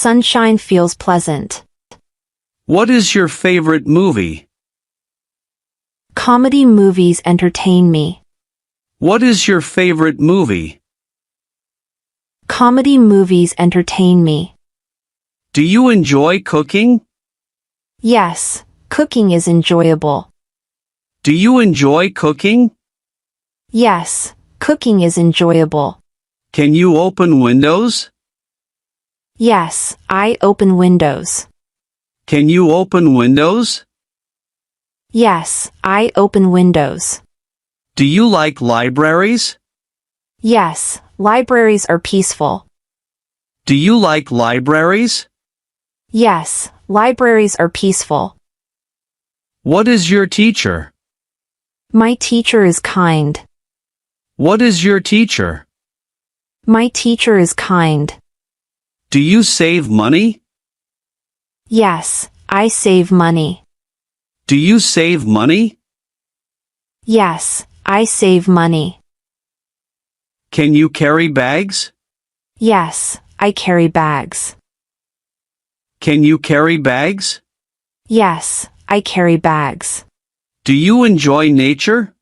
sunshine feels pleasant. What is your favorite movie? Comedy movies entertain me. What is your favorite movie? Comedy movies entertain me. Do you enjoy cooking? Yes, cooking is enjoyable. Do you enjoy cooking? Yes, cooking is enjoyable. Can you open windows? Yes, I open windows. Can you open windows? Yes, I open windows. Do you like libraries? Yes, libraries are peaceful. Do you like libraries? Yes, libraries are peaceful. What is your teacher? My teacher is kind. What is your teacher? My teacher is kind. Do you save money? Yes, I save money. Do you save money? Yes, I save money. Can you carry bags? Yes, I carry bags. Can you carry bags? Yes, I carry bags. Do you enjoy nature?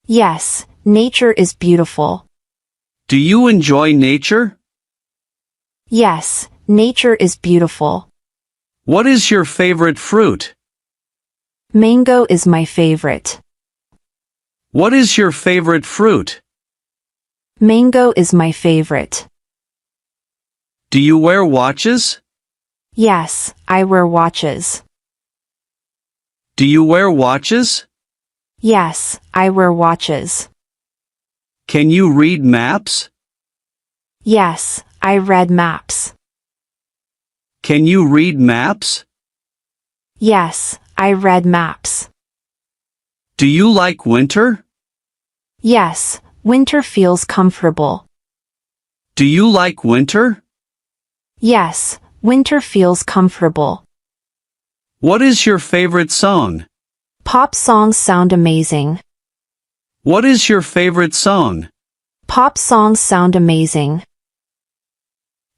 Yes, nature is beautiful. Do you enjoy nature? Yes, nature is beautiful. What is your favorite fruit? Mango is my favorite. What is your favorite fruit? Mango is my favorite. Do you wear watches? Yes, I wear watches. Do you wear watches? Yes, I wear watches. Can you read maps? Yes, I read maps. Can you read maps? Yes, I read maps. Do you like winter? Yes, winter feels comfortable. Do you like winter? Yes, winter feels comfortable. What is your favorite song? Pop songs sound amazing. What is your favorite song? Pop songs sound amazing.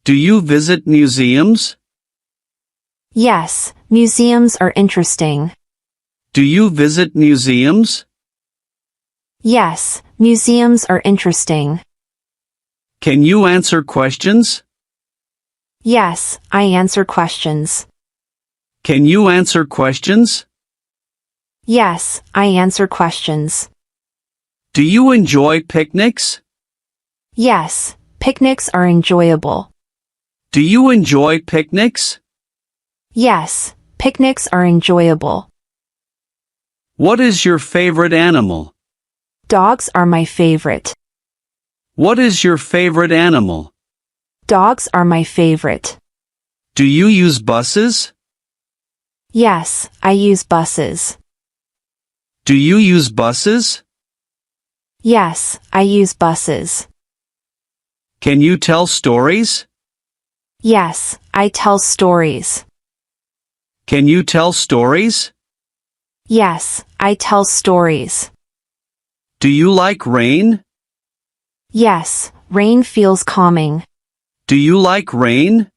Do you visit museums? Yes, museums are interesting. Do you visit museums? Yes, museums are interesting. Can you answer questions? Yes, I answer questions. Can you answer questions? Yes, I answer questions. Do you enjoy picnics? Yes, picnics are enjoyable. Do you enjoy picnics? Yes, picnics are enjoyable. What is your favorite animal? Dogs are my favorite. What is your favorite animal? Dogs are my favorite. Do you use buses? Yes, I use buses. Do you use buses? Yes, I use buses. Can you tell stories? Yes, I tell stories. Can you tell stories? Yes, I tell stories. Do you like rain? Yes, rain feels calming. Do you like rain?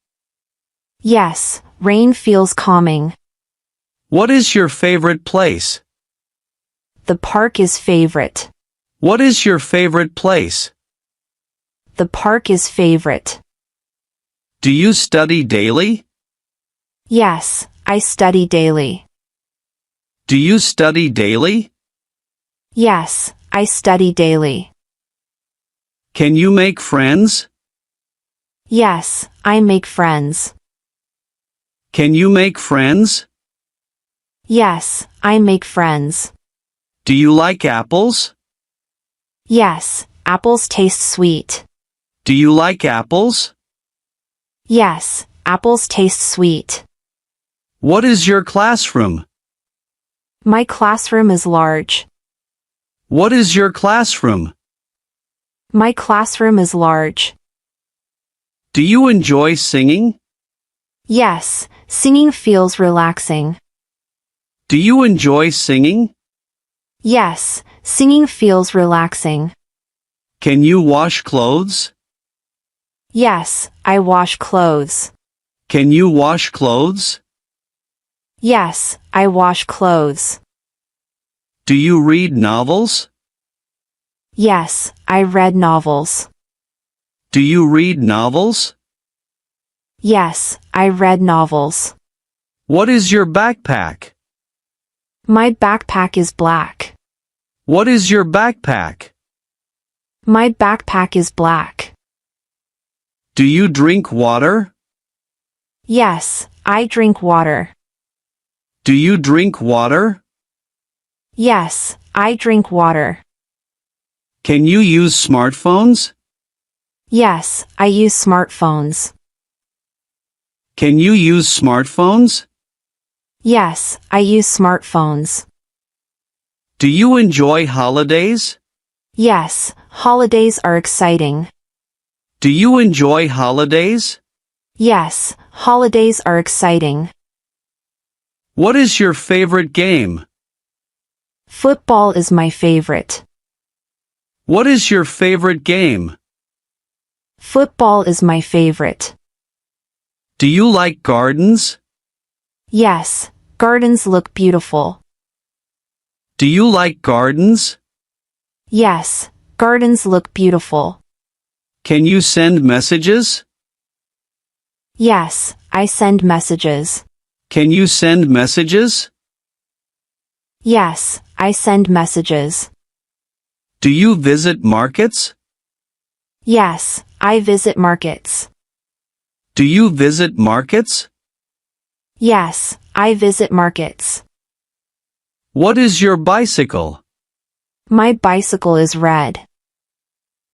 Yes, rain feels calming. What is your favorite place? The park is favorite. What is your favorite place? The park is favorite. Do you study daily? Yes, I study daily. Do you study daily? Yes, I study daily. Can you make friends? Yes, I make friends. Can you make friends? Yes, I make friends. Do you like apples? Yes, apples taste sweet. Do you like apples? Yes, apples taste sweet. What is your classroom? My classroom is large. What is your classroom? My classroom is large. Do you enjoy singing? Yes, singing feels relaxing. Do you enjoy singing? Yes, singing feels relaxing. Can you wash clothes? Yes, I wash clothes. Can you wash clothes? Yes, I wash clothes. Do you read novels? Yes, I read novels. Do you read novels? Yes, I read novels. What is your backpack? My backpack is black. What is your backpack? My backpack is black. Do you drink water? Yes, I drink water. Do you drink water? Yes, I drink water. Can you use smartphones? Yes, I use smartphones. Can you use smartphones? Yes, I use smartphones. Do you enjoy holidays? Yes, holidays are exciting. Do you enjoy holidays? Yes, holidays are exciting. What is your favorite game? Football is my favorite. What is your favorite game? Football is my favorite. Do you like gardens? Yes, gardens look beautiful. Do you like gardens? Yes, gardens look beautiful. Can you send messages? Yes, I send messages. Can you send messages? Yes, I send messages. Do you visit markets? Yes, I visit markets. Do you visit markets? Yes, I visit markets. What is your bicycle? My bicycle is red.